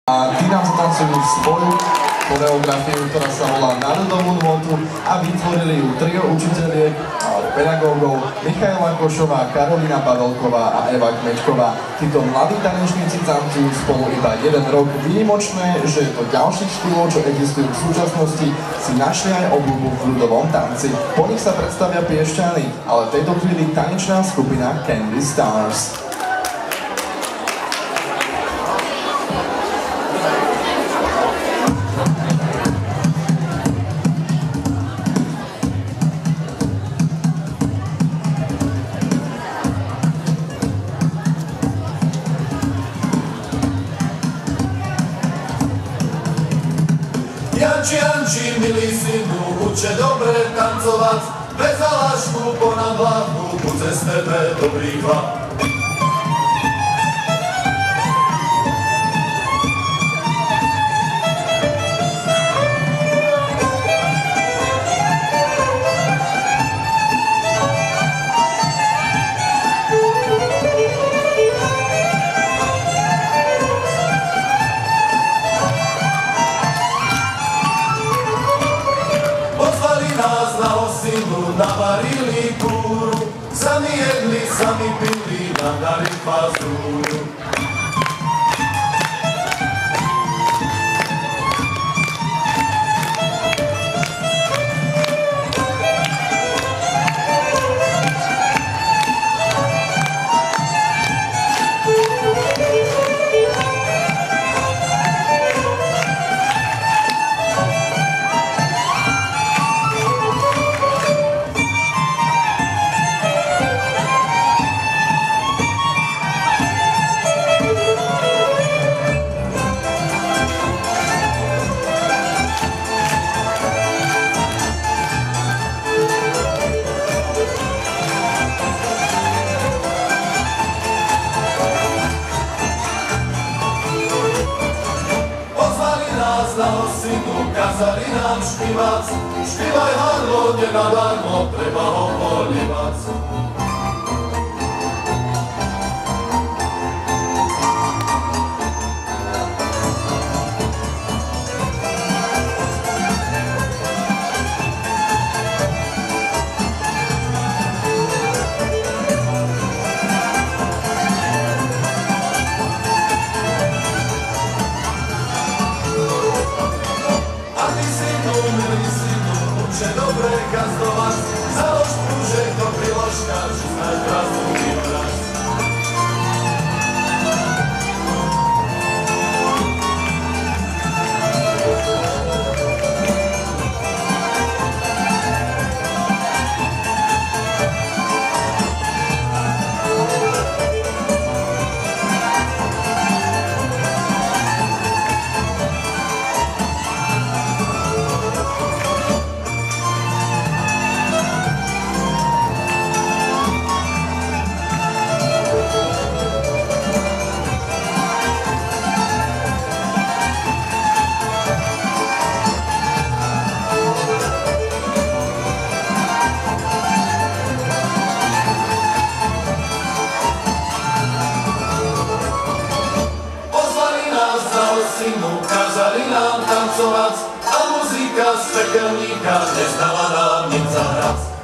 A tí nám zatancujú svoju choreografiu, ktorá sa volá Národovú nôtu a vytvorili ju trio učiteľiek a pedagógov Michaela Košová, Karolina Pavelková a Eva Kmečková. Títo mladí tanečníci tancujú spolu iba 1 rok. Výnimočné, že do ďalších štýlov, čo existujú v súčasnosti, si našli aj obľúbu v ľudovom tanci. Po nich sa predstavia Piešťany, ale v tejto chvíli tanečná skupina Candy Stars. Janči, Janči, milý synu, uče dobre tancovať, bez alášku ponad hlavu, buď cez tebe dobrý chlap. Navarili kúru, sami jedli, sami pili, nám dali fazúru. Kazali nám špívať, špívaj hardlo, nenadarmo, treba ho polívať. Dobre gazdovať, založ prúžek do priložka, či znaš krásnu výraz. Kázali nám tancovať a muzika z pekelníka nezdala nám nic zahrať.